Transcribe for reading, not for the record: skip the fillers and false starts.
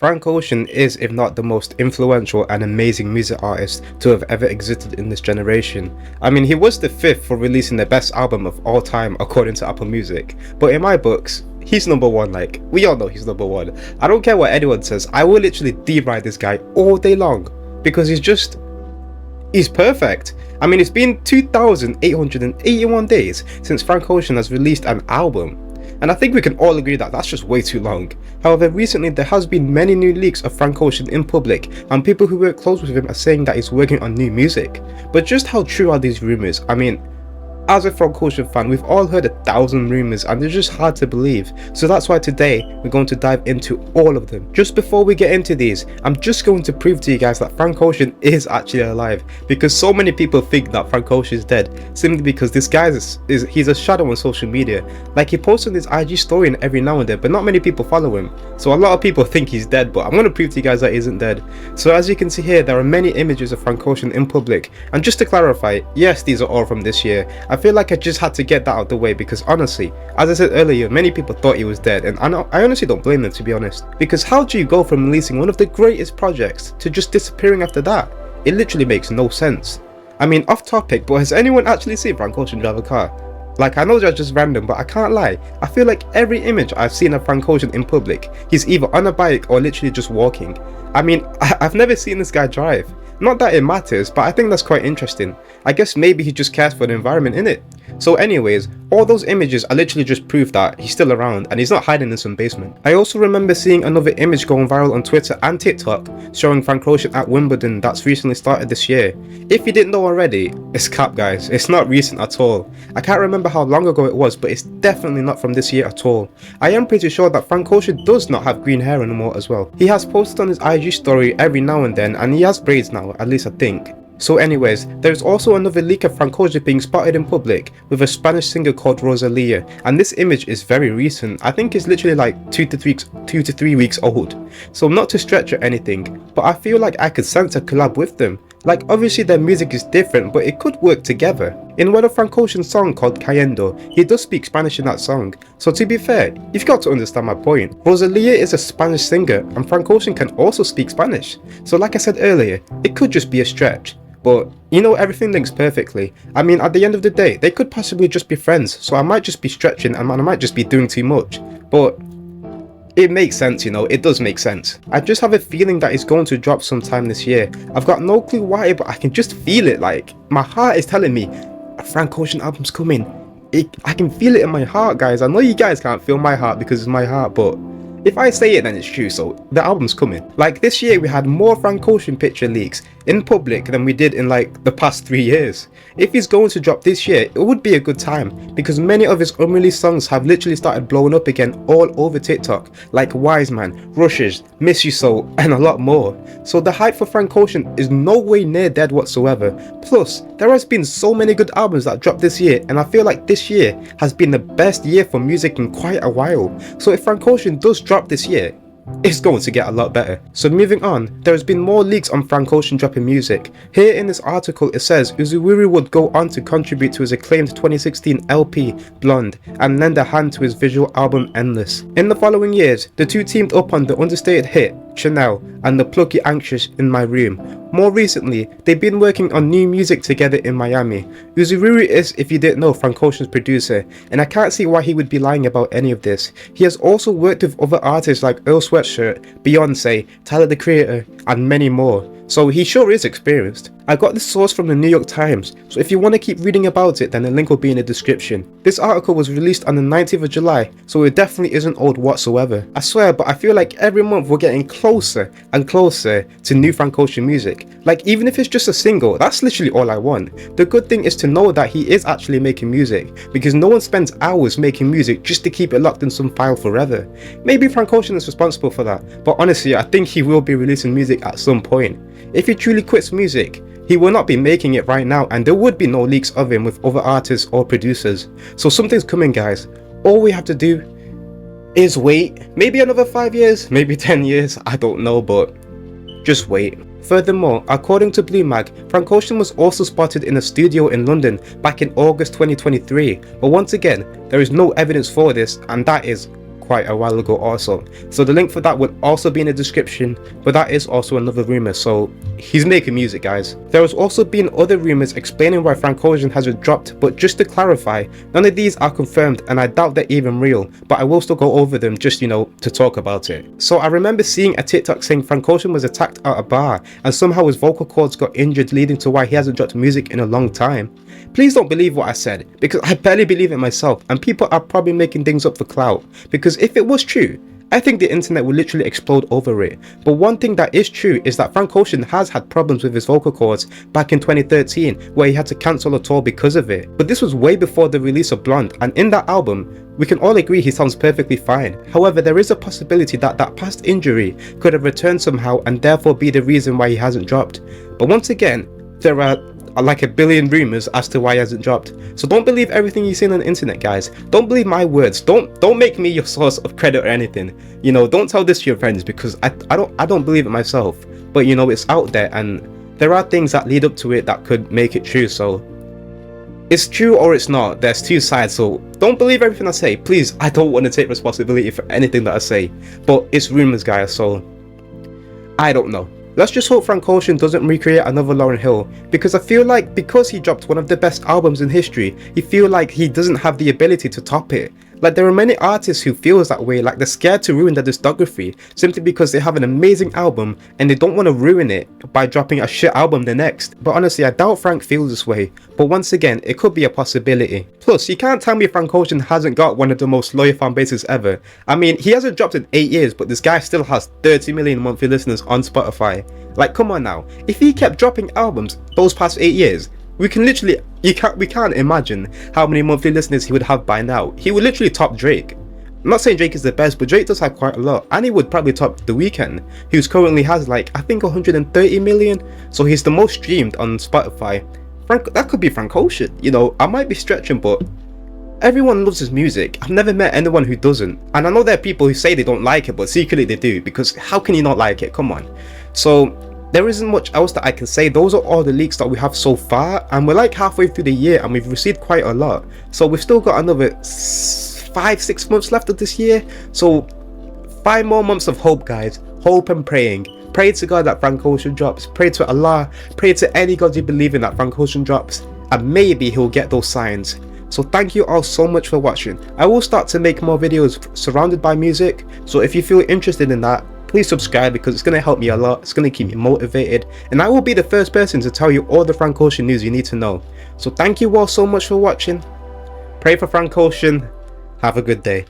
Frank Ocean is, if not the most influential and amazing music artist to have ever existed in this generation. I mean, he was the 5th for releasing the best album of all time according to Apple Music, but in my books, he's number 1. Like, we all know he's number 1. I don't care what anyone says, I will literally deride this guy all day long, because he's perfect. I mean, it's been 2,881 days since Frank Ocean has released an album, and I think we can all agree that that's just way too long. However, recently there has been many new leaks of Frank Ocean in public, and people who work close with him are saying that he's working on new music. But just how true are these rumours? I mean, as a Frank Ocean fan, we've all heard 1,000 rumours and they're just hard to believe. So that's why today we're going to dive into all of them. Just before we get into these, I'm just going to prove to you guys that Frank Ocean is actually alive, because so many people think that Frank Ocean is dead simply because this guy he's a shadow on social media. Like, he posts on his IG story and every now and then, but not many people follow him. So a lot of people think he's dead, but I'm going to prove to you guys that he isn't dead. So as you can see here, there are many images of Frank Ocean in public, and just to clarify, yes, these are all from this year. I feel like I just had to get that out of the way, because honestly, as I said earlier, many people thought he was dead, and I honestly don't blame them, to be honest. Because how do you go from releasing one of the greatest projects to just disappearing after that? It literally makes no sense. I mean, off topic, but has anyone actually seen Frank Ocean drive a car? Like, I know that's just random, but I can't lie, I feel like every image I've seen of Frank Ocean in public, he's either on a bike or literally just walking. I mean, I've never seen this guy drive. Not that it matters, but I think that's quite interesting. I guess maybe he just cares for the environment, innit? So anyways, all those images are literally just proof that he's still around and he's not hiding in some basement. I also remember seeing another image going viral on Twitter and TikTok showing Frank Ocean at Wimbledon that's recently started this year. If you didn't know already, it's cap, guys. It's not recent at all. I can't remember how long ago it was, but it's definitely not from this year at all. I am pretty sure that Frank Ocean does not have green hair anymore as well. He has posted on his IG story every now and then, and he has braids now, at least I think. So anyways, there's also another leak of Frank Ocean being spotted in public with a Spanish singer called Rosalia, and this image is very recent. I think it's literally like 2 to 3 weeks old. So not to stretch or anything, but I feel like I could sense a collab with them. Like, obviously their music is different, but it could work together. In one of Frank Ocean's songs called Cayendo, he does speak Spanish in that song. So to be fair, you've got to understand my point. Rosalia is a Spanish singer, and Frank Ocean can also speak Spanish. So like I said earlier, it could just be a stretch. But, you know, everything links perfectly. I mean, at the end of the day, they could possibly just be friends, so I might just be stretching and I might just be doing too much. But it makes sense, you know, it does make sense. I just have a feeling that it's going to drop sometime this year. I've got no clue why, but I can just feel it. Like, my heart is telling me a Frank Ocean album's coming. I can feel it in my heart, guys. I know you guys can't feel my heart because it's my heart, but if I say it, then it's true, so the album's coming. Like, this year we had more Frank Ocean picture leaks in public than we did in like the past 3 years. If he's going to drop this year, it would be a good time, because many of his unreleased songs have literally started blowing up again all over TikTok, like Wiseman, Rushes, Miss You So, and a lot more. So the hype for Frank Ocean is no way near dead whatsoever. Plus, there has been so many good albums that dropped this year, and I feel like this year has been the best year for music in quite a while. So if Frank Ocean does drop this year, it's going to get a lot better. So moving on, there has been more leaks on Frank Ocean dropping music. Here in this article it says Uzuwiri would go on to contribute to his acclaimed 2016 LP Blonde and lend a hand to his visual album Endless. In the following years, the two teamed up on the understated hit Chanel and the plucky Anxious in My Room. More recently, they've been working on new music together in Miami. Uzuwiri is, if you didn't know, Frank Ocean's producer, and I can't see why he would be lying about any of this. He has also worked with other artists like Earl Sweatshirt, Beyonce, Tyler the Creator, and many more. So he sure is experienced. I got this source from the New York Times, so if you want to keep reading about it, then the link will be in the description. This article was released on the 19th of July, so it definitely isn't old whatsoever. I swear, but I feel like every month we're getting closer and closer to new Frank Ocean music. Like, even if it's just a single, that's literally all I want. The good thing is to know that he is actually making music, because no one spends hours making music just to keep it locked in some file forever. Maybe Frank Ocean is responsible for that, but honestly I think he will be releasing music at some point. If he truly quits music, he will not be making it right now, and there would be no leaks of him with other artists or producers. So something's coming, guys. All we have to do is wait. Maybe another 5 years, maybe 10 years, I don't know, but just wait. Furthermore, according to Blue Mag, Frank Ocean was also spotted in a studio in London back in August 2023, but once again, there is no evidence for this, and that is quite a while ago also. So the link for that will also be in the description, but that is also another rumor, so he's making music, guys. There has also been other rumors explaining why Frank Ocean hasn't dropped, but just to clarify, none of these are confirmed and I doubt they're even real, but I will still go over them just, you know, to talk about it. So I remember seeing a TikTok saying Frank Ocean was attacked at a bar and somehow his vocal cords got injured, leading to why he hasn't dropped music in a long time. Please don't believe what I said, because I barely believe it myself, and people are probably making things up for clout, because if it was true, I think the internet would literally explode over it. But one thing that is true is that Frank Ocean has had problems with his vocal cords back in 2013, where he had to cancel a tour because of it. But this was way before the release of Blonde, and in that album, we can all agree he sounds perfectly fine. However, there is a possibility that that past injury could have returned somehow and therefore be the reason why he hasn't dropped. But once again, there are like a billion rumors as to why he hasn't dropped. So don't believe everything you see on the internet, guys. Don't believe my words. Don't make me your source of credit or anything. You know, don't tell this to your friends, because I don't believe it myself. But you know, it's out there and there are things that lead up to it that could make it true. So it's true or it's not. There's two sides. So don't believe everything I say. Please, I don't want to take responsibility for anything that I say. But it's rumors, guys, so I don't know. Let's just hope Frank Ocean doesn't recreate another Lauryn Hill, because I feel like because he dropped one of the best albums in history, he feel like he doesn't have the ability to top it. Like, there are many artists who feels that way, like they're scared to ruin their discography simply because they have an amazing album and they don't want to ruin it by dropping a shit album the next. But honestly, I doubt Frank feels this way, but once again, it could be a possibility. Plus, you can't tell me Frank Ocean hasn't got one of the most loyal fan bases ever. I mean, he hasn't dropped in 8 years, but this guy still has 30 million monthly listeners on Spotify. Like, come on now, if he kept dropping albums those past 8 years, we can't imagine how many monthly listeners he would have by now. He would literally top Drake. I'm not saying Drake is the best, but Drake does have quite a lot, and he would probably top The Weeknd, who's currently has like, I think 130 million, so he's the most streamed on Spotify. That could be Frank Ocean. You know, I might be stretching, but everyone loves his music. I've never met anyone who doesn't, and I know there are people who say they don't like it, but secretly they do, because how can you not like it? Come on. So there isn't much else that I can say. Those are all the leaks that we have so far, and we're like halfway through the year and we've received quite a lot, so we've still got another 5-6 months left of this year, so 5 more months of hope, guys. Hope and praying. Pray to God that Frank Ocean drops, pray to Allah, pray to any God you believe in that Frank Ocean drops, and maybe he'll get those signs. So thank you all so much for watching. I will start to make more videos surrounded by music, so if you feel interested in that, please subscribe, because it's going to help me a lot. It's going to keep me motivated, and I will be the first person to tell you all the Frank Ocean news you need to know. So thank you all so much for watching. Pray for Frank Ocean. Have a good day.